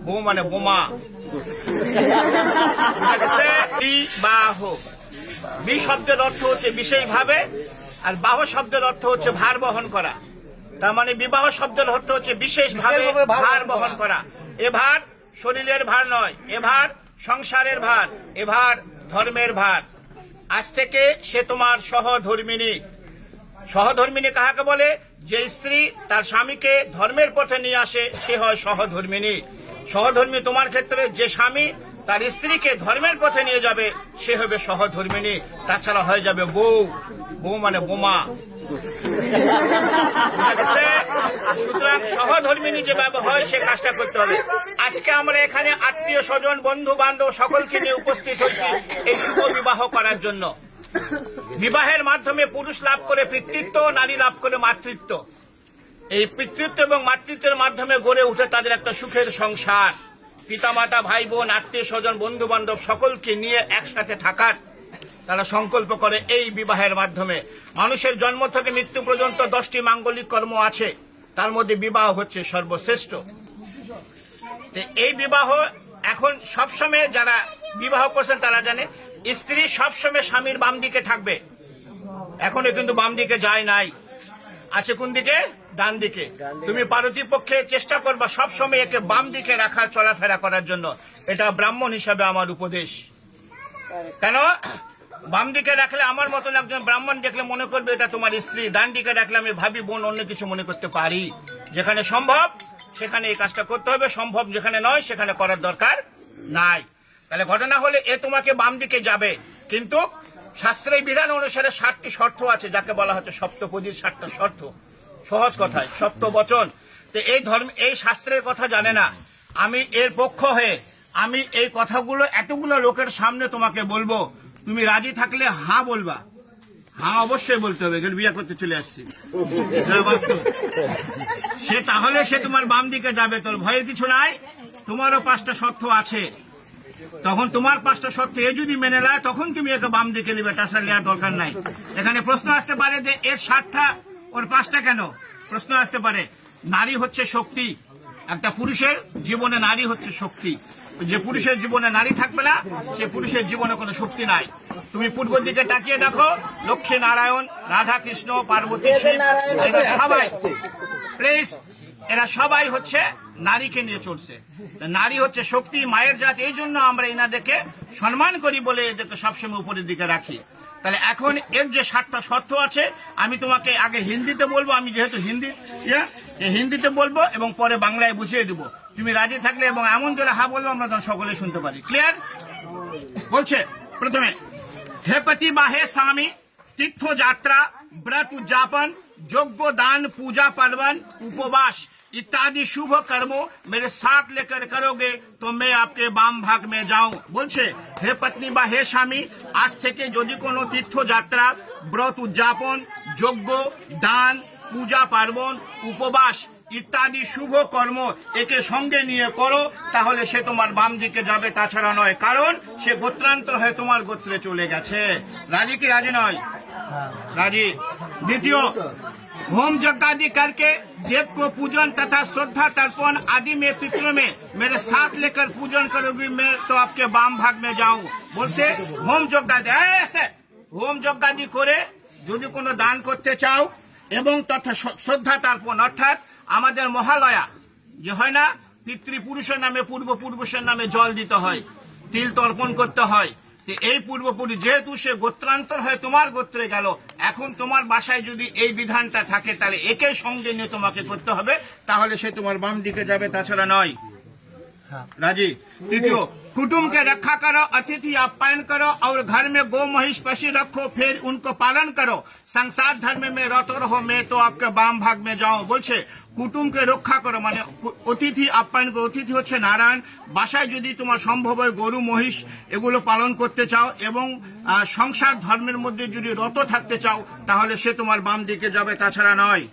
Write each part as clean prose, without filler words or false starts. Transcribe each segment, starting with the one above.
বউ মানে বোমা। বিবাহ, বি শব্দের অর্থ হচ্ছে বিশেষভাবে, আর বাহ শব্দের অর্থ হচ্ছে ভার বহন করা। তার মানে বিবাহ শব্দের অর্থ হচ্ছে বিশেষভাবে ভার বহন করা। এ ভার শরীরের ভার নয়, এ ভার সংসারের ভার, এ ভার ধর্মের ভার। আজ থেকে সে তোমার সহধর্মিনী। সহধর্মিনী কাহাকে বলে? যে স্ত্রী তার স্বামীকে ধর্মের পথে নিয়ে আসে সে হয় সহধর্মিনী। সহধর্মী তোমার ক্ষেত্রে যে স্বামী তার স্ত্রীকে ধর্মের পথে নিয়ে যাবে সে হবে সহধর্মিনী। তাছাড়া হয়ে যাবে বউ, বউ মানে বোমা। সুতরাং সহধর্মিনী যেভাবে হয় সে কাজটা করতে হবে। আজকে আমরা এখানে আত্মীয় স্বজন বন্ধু বান্ধব সকলকে নিয়ে উপস্থিত হয়েছি এই শুভ বিবাহ করার জন্য। বিবাহের মাধ্যমে পুরুষ লাভ করে পিতৃত্ব, নারী লাভ করে মাতৃত্ব। এই পিতৃত্ব এবং মাতৃত্বের মাধ্যমে গড়ে উঠে তাদের একটা সুখের সংসার। পিতামাতা, ভাই বোন, আত্মীয় স্বজন, বন্ধু বান্ধব সকলকে নিয়ে একসাথে থাকার তারা সংকল্প করে এই বিবাহের মাধ্যমে। মানুষের জন্ম থেকে মৃত্যু পর্যন্ত 10টি মাঙ্গলিক কর্ম আছে, তার মধ্যে বিবাহ হচ্ছে সর্বশ্রেষ্ঠ। এই বিবাহ এখন সবসময় যারা বিবাহ করছেন তারা জানে স্ত্রী সবসময় স্বামীর বাম দিকে থাকবে। এখনো কিন্তু বাম দিকে যায় নাই, আছে কোন দিকে? ডান দিকে। তুমি পারতিপক্ষে চেষ্টা করবা সবসময় একে বাম দিকে রাখার, চলাফেরা করার জন্য। এটা ব্রাহ্মণ হিসাবে আমার উপদেশ। কেন? বাম দিকে রাখলে আমার মতন একজন ব্রাহ্মণ দেখলে মনে করবে এটা তোমার স্ত্রী। ডান দিকে রাখলে আমি ভাবি বোন, অন্য কিছু মনে করতে পারি। যেখানে সম্ভব সেখানে এই কাজটা করতে হবে, সম্ভব যেখানে নয় সেখানে করার দরকার নাই। তাহলে ঘটনা হলে এ তোমাকে বাম দিকে যাবে, কিন্তু শাস্ত্রের বিধান অনুসারে 7টি শর্ত আছে, যাকে বলা হচ্ছে সপ্তপদীর 7টা শর্ত। সহজ কথায় সপ্তবচন। তো এই ধর্ম, এই শাস্ত্রের কথা জানে না। আমি এর পক্ষ হয়ে আমি এই কথাগুলো এতগুলো লোকের সামনে তোমাকে বলবো। তুমি রাজি থাকলে হ্যাঁ বলবা। হ্যাঁ অবশ্যই বলতে হবে, বিয়ে করতে চলে আসছি সে, তাহলে সে তোমার বাম দিকে যাবে। তোর ভয়ের কিছু নাই, তোমারও 5টা শর্ত আছে। তখন তোমার 5টা শর্ত এ যদি মেনে নেয় তখন তুমি একে বাম দিকে নিবে, তাছাড়া নেওয়ার দরকার নাই। এখানে প্রশ্ন আসতে পারে যে এর 7টা ওর 5টা কেন? প্রশ্ন আসতে পারে। নারী হচ্ছে শক্তি। একটা পুরুষের জীবনে নারী হচ্ছে শক্তি। যে পুরুষের জীবনে নারী থাকবে না সে পুরুষের জীবনে কোনো শক্তি নাই। তুমি পূর্ব দিকে তাকিয়ে দেখো, লক্ষ্মী নারায়ণ, রাধা কৃষ্ণ, পার্বতী, শিব, সবাই প্লিজ এরা সবাই হচ্ছে নারীকে নিয়ে চলছে। নারী হচ্ছে শক্তি, মায়ের জাত। এই জন্য আমরা এনাদেরকে সম্মান করি বলে এদেরকে সবসময় উপরের দিকে রাখি। তাহলে এখন এর যে 7টা শর্ত আছে আমি তোমাকে আগে হিন্দিতে বলবো, আমি যেহেতু হিন্দিতে বলবো এবং পরে বাংলায় বুঝিয়ে দেবো। তুমি রাজি থাকলে এবং এমন জোরে হা বলবো আমরা তখন সকলে শুনতে পারি। ক্লিয়ার? বলছে প্রথমে, হে পতি বা হে স্বামী, তীর্থ যাত্রা, व्रत उद्यापन, यज्ञ दान, पूजा पर्वन, उपवास इत्यादि शुभ कर्मों मेरे साथ लेकर करोगे तो मैं आपके बाम भाग में जाऊं। बोलছে হে পত্নী বা হে স্বামী, আজ থেকে যদি কোনো তীর্থ যাত্রা, ব্রত উদ্যাপন, যজ্ঞ দান, পূজা পার্বণ, উপবাস ইত্যাদি শুভ কর্ম একে সঙ্গে নিয়ে করো, তাহলে সে তোমার বাম দিকে যাবে, তাছাড়া নয়। কারণ সে গোত্রান্তর হয়ে তোমার গোত্রে চলে গেছে। রাজি কি রাজি নয়? राजी। द्वितीय, होम यज्ञ आदि करके देव को पूजन तथा श्रद्धा तर्पण आदि में पितरों में मेरे साथ लेकर पूजन करोगी, मैं तो आपके बाम भाग में जाऊं। बोलছে হোম যজ্ঞ আদি, হোম যজ্ঞ আদি করে যদি কোনো দান করতে চাও এবং তথা শ্রদ্ধা তর্পণ, অর্থাৎ আমাদের মহালয়া যে হয় না, পিতৃপুরুষের নামে পূর্বপুরুষের নামে জল দিতে হয়, তিল তর্পণ করতে হয়। এই পূর্বপুরুষ যেহেতু সে গোত্রান্তর হয়ে তোমার গোত্রে গেল, এখন তোমার বাসায় যদি এই বিধানটা থাকে তাহলে একে সঙ্গে নিয়ে তোমাকে করতে হবে, তাহলে সে তোমার বাম দিকে যাবে, তাছাড়া নয়। राजी। तृतीय, कुटुंब के रक्षा करो, अतिथि आप्यायन करो और घर में गौ महिष पशु रखो, फिर उनको पालन करो, संसार धर्म में रत रहो, मैं तो आपके बाम भाग में जाऊं। बोलছে কুটুমকে রক্ষা করো, মানে অতিথি আপ্যায়ন করো। অতিথি হচ্ছে নারায়ণ। বাসায় যদি তোমার সম্ভব হয় গরু মহিষ এগুলো পালন করতে চাও এবং সংসার ধর্মের মধ্যে যদি রত থাকতে চাও, তাহলে সে তোমার বাম দিকে যাবে, তাছাড়া নয়।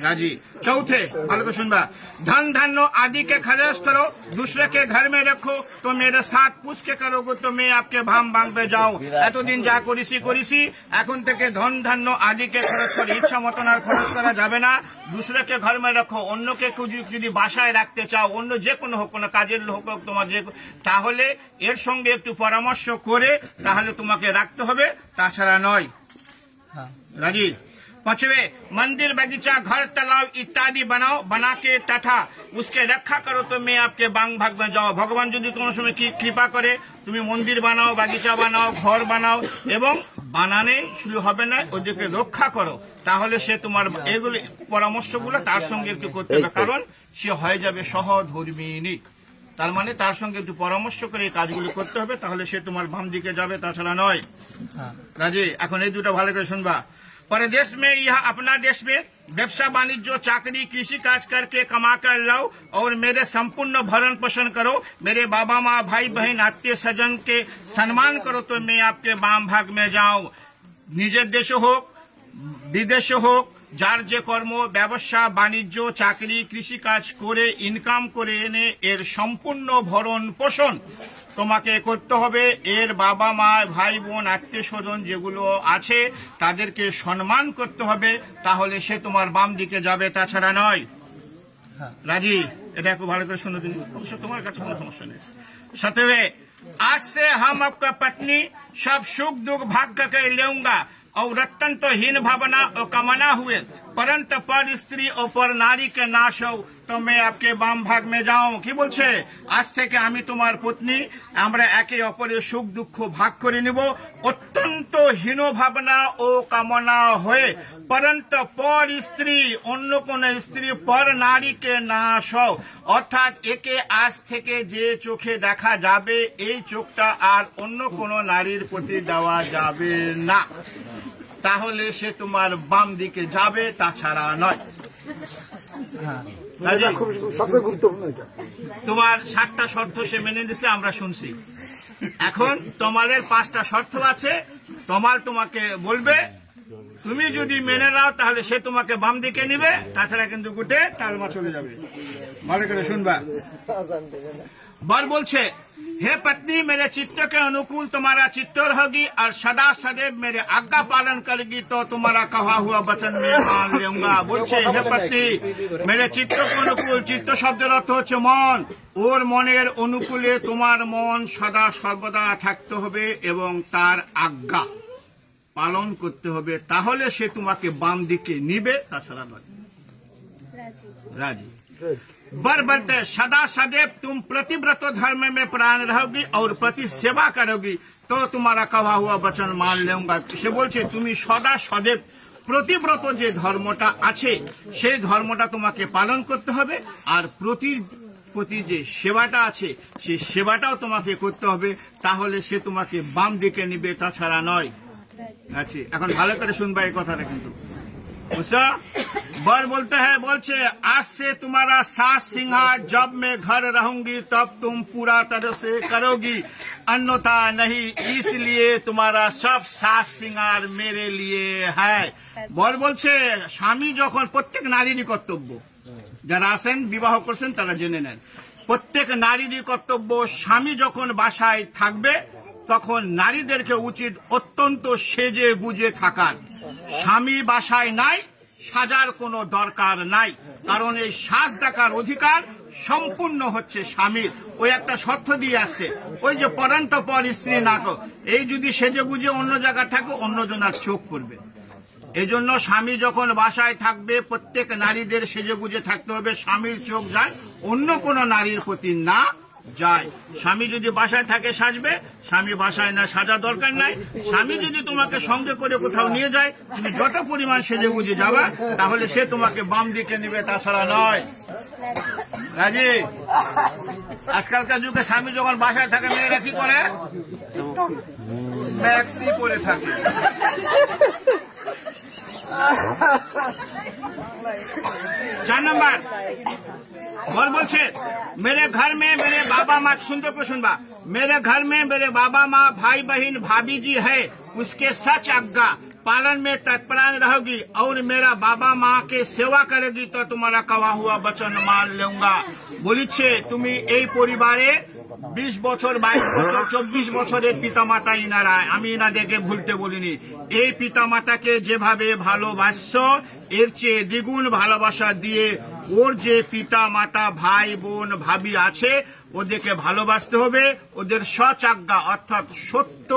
राजी। चौथे ভালো করে শুনবা, धन धान्य आदि के खर्च करो, दूसरे के घर में रखो, तो मेरे साथ पूछ के करोगे तो मैं आपके भाम भांग पे जाओ। এতদিন যা করেছি এখন থেকে ধন ধান্য আদিকে খরচ করে ইচ্ছা মতন আর খরচ করা যাবে না। दूसरे के घर में रखो, অন্যকে যদি বাসায় রাখতে চাও, অন্য যে কোনো হোক, কোনো কাজের লোক হোক তোমার, যে তাহলে এর সঙ্গে একটু পরামর্শ করে তাহলে তোমাকে রাখতে হবে, তাছাড়া নয়। राजी। पांचवे, मंदिर बगीचा घर तालाब इत्यादि बनाओ, बना के तथा उसके रखा करो तो मैं आपके बांग भाग में जाओ। भगवान যদি কোনো সময় কৃপা করে তুমি মন্দির বানাও, বাগিচা বানাও, ঘর বানাও এবং বানানে শুরু হবে না, ওদেরকে রক্ষা করো, তাহলে সে তোমার এগুলো পরামর্শগুলো তার সঙ্গে একটু করতে হবে, কারণ সে হয়ে যাবে সহধর্মিণী। তার মানে তার সঙ্গে একটু পরামর্শ করে এই কাজগুলো করতে হবে, তাহলে সে তোমার বাম দিকে যাবে, তাছাড়া নয়। রাজি। এখন এই দুটো ভালো করে শুনবা। परदेश में यह अपना देश में व्यवसाय वाणिज्य चाकरी कृषि काज करके कमा कर लाओ और मेरे संपूर्ण भरण पोषण करो, मेरे बाबा माँ भाई बहन आत्मीय सज्जन के सम्मान करो तो मैं आपके बाम भाग में जाऊं। निजे देश হোক বিদেশ হোক, যার যে কর্ম ব্যবসা বাণিজ্য চাকরি কৃষি কাজ করে ইনকাম করে এনে এর সম্পূর্ণ ভরণ পোষণ তোমাকে করতে হবে। এর বাবা মা ভাই বোন আত্মীয় স্বজন যেগুলো আছে তাদেরকে সম্মান করতে হবে, তাহলে সে তোমার বাম দিকে যাবে, তাছাড়া নয়। রাজি। এটা একটু ভালো করে শুনে দিন, অবশ্য তোমার কাছে কোনো সমস্যা নেই। সাথে, आज से हम आपका पत्नी सब सुख दुख भाग करके लेऊंगा और रत्न तो हीन भावना और कामना हुए, परंतु पर स्त्री और पर नारी के नाश हो तो मैं आपके बाम भाग में जाऊं। কি বলছে? আজ থেকে আমি তোমার পত্নী, আমরা একে অপরের সুখ দুঃখ ভাগ করে নিব, অত্যন্ত হীন ভাবনা ও কামনা হয়ে, परंतु पर স্ত্রী অন্য কোন স্ত্রী পর নারীকে নাশ হও, অর্থাৎ একে আজ থেকে যে চোখে দেখা যাবে এই চোখটা আর অন্য কোন নারীর প্রতি দেওয়া যাবে না, তাহলে সে তোমার বাম দিকে যাবে, তাছাড়া নয়। সবচেয়ে গুরুত্বপূর্ণ এটা। তোমার 7টা শর্ত সে মেনে দিছে, আমরা শুনছি। এখন তোমাদের 5টা শর্ত আছে, তোমাকে বলবে, তুমি যদি মেনে নাও তাহলে সে তোমাকে বাম দিকে নিবে, তাছাড়া কিন্তু গুটে টালমা চলে যাবে। ভালো করে শুনবা। बर बोलছে, हे पत्नी मेरे चित्त के अनुकूल तुम्हारा चित्त रहेगी और सदा सदैव मेरे आज्ञा पालन करेगी तो तुम्हारा कहा हुआ वचन में मान लूंगा। बोलছে, हे पत्नी मेरे चित्त के अनुकूल, चित्त শব্দের অর্থ হচ্ছে মন, ওর মনের অনুকূলে তোমার মন সদা সর্বদা থাকতে হবে এবং তার আজ্ঞা পালন করতে হবে, তাহলে সে তোমাকে বাম দিকে নিবে, তাছাড়া নয়। রাজি। बर बोलते, सदा सदैव तुम प्रतिव्रत धर्म में प्राण रहोगी और प्रति सेवा करोगी तो तुम्हारा कहा हुआ वचन मान लूंगा। সে বলছে তুমি সদা সदैव প্রতিব্রত যে ধর্মটা আছে সেই ধর্মটা তোমাকে পালন করতে হবে, আর প্রতি যে সেবাটা আছে সেই সেবাটাও তোমাকে করতে হবে, তাহলে সে তোমাকে বাম দিকে নিবে, তাছাড়া নয়। আচ্ছা, এখন ভালো করে শুনবা এই কথাটা কিন্তু। বুঝছো? बर बोलते हैं, बोलছে, आज से तुम्हारा सास सिंहार जब मैं घर रहूंगी तब तुम पूरा तरह से करोगी, अन्यथा नहीं, इसलिए तुम्हारा सब सास सिंगार मेरे लिए है। बर বলছে, স্বামী যখন, প্রত্যেক নারীরই কর্তব্য, যারা আছেন বিবাহ করছেন তারা জেনে নেন, প্রত্যেক নারীরই কর্তব্য, স্বামী যখন বাসায় থাকবে তখন নারীদেরকে উচিত অত্যন্ত সেজে গুজে থাকার। স্বামী বাসায় নাই, সাজার কোনো দরকার নাই, কারণ এই সাজ দেখার অধিকার সম্পূর্ণ হচ্ছে স্বামীর। ওই একটা শর্ত দিয়ে আসছে, ওই যে পরন্ত পর স্ত্রী না কর, এই যদি সেজে গুজে অন্য জায়গায় থাকে অন্যজনের চোখ পড়বে। এজন্য স্বামী যখন বাসায় থাকবে প্রত্যেক নারীদের সেজে গুজে থাকতে হবে, স্বামীর চোখ যায় অন্য কোন নারীর প্রতি না যায়। স্বামী যদি বাসায় থাকে সাজবে, স্বামী বাসায় না সাজা দরকার নাই। স্বামী যদি তোমাকে সঙ্গে করে কোথাও নিয়ে যায়, তুমি যত পরিমাণ সেজে গুজে যাবা তাহলে সে তোমাকে বাম দিকে নেবে, তাছাড়া নয়। রাজি। আজকালকার যুগে স্বামী যখন বাসায় থাকে মেয়েরা কি করে? ম্যাক্সি পরে থাকে। 4 नंबर और बोलছে, मेरे घर में मेरे बाबा माँ, सुनते को सुनबा, मेरे घर में मेरे बाबा माँ भाई बहन भाभी जी है, उसके सच आज्ञा पालन में तत्परायण रहोगी और मेरा बाबा माँ के सेवा करेगी तो तुम्हारा कहा हुआ वचन मान लूंगा। বলিছে তুমি এই পরিবারে 20 বছর 22 বছর 24 বছরের পিতামাতা ইনারা, আমি ইনাদেরকে ভুলতে বলিনি। এই পিতামাতাকে যেভাবে ভালোবাসছো এর চেয়ে দ্বিগুণ ভালোবাসা দিয়ে ওর যে পিতা মাতা ভাই বোন ভাবি আছে ওদেরকে ভালোবাসতে হবে, ওদের সচাজ্ঞা অর্থাৎ সত্য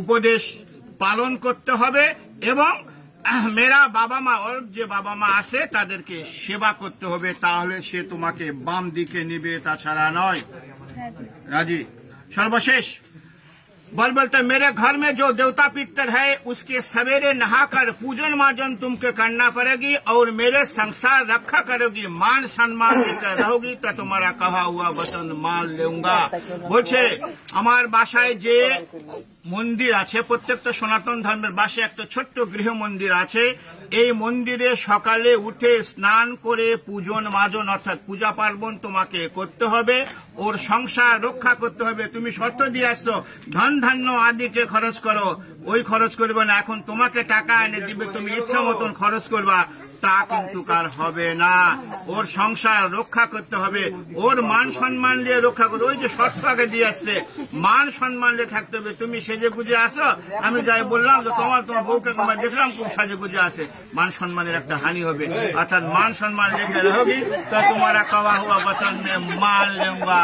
উপদেশ পালন করতে হবে এবং মেরা বাবা মা ওর যে বাবা মা আছে তাদেরকে সেবা করতে হবে, তাহলে সে তোমাকে বাম দিকে নিবে, তাছাড়া নয়। রাজি। সর্বশেষ बोलते मेरे घर में जो देवता पितर है उसके सवेरे नहाकर पूजन मार्जन तुमको करना पड़ेगी और मेरे संसार रखा करोगी, मान सम्मान देकर रहोगी तो तुम्हारा कहा हुआ वचन मान लूंगा। বলছে আমার বাসায় যে মন্দির আছে, প্রত্যেকটা সনাতন ধর্মের বাসায় একটা ছোট্ট গৃহ মন্দির আছে, এই মন্দিরে সকালে উঠে স্নান করে পূজন মাজন অর্থাৎ পূজা পার্বণ তোমাকে করতে হবে, ওর সংসার রক্ষা করতে হবে। তুমি শর্ত দিয়ে আসছো ধন ধান্য আদিকে খরচ করো, ওই খরচ করবে না, এখন তোমাকে টাকা এনে দিবে, তুমি ইচ্ছা মতন খরচ করবা, তা কিন্তু কার হবে না। ওর সংসার রক্ষা করতে হবে, ওর মান সম্মান দিয়ে রক্ষা করতে, ওই যে শর্ত আগে দিয়ে আসছে মান সম্মান দিয়ে থাকতে হবে। তুমি সেজে গুজে আসো, আমি যাই বললাম যে তোমার বউকে তোমার দেখলাম খুব সাজে গুজে আসে, মান সম্মানের একটা হানি হবে। অর্থাৎ মান সম্মান রেখে রहोगी तो तुम्हारा कहा हुआ वचन में मान लूंगा।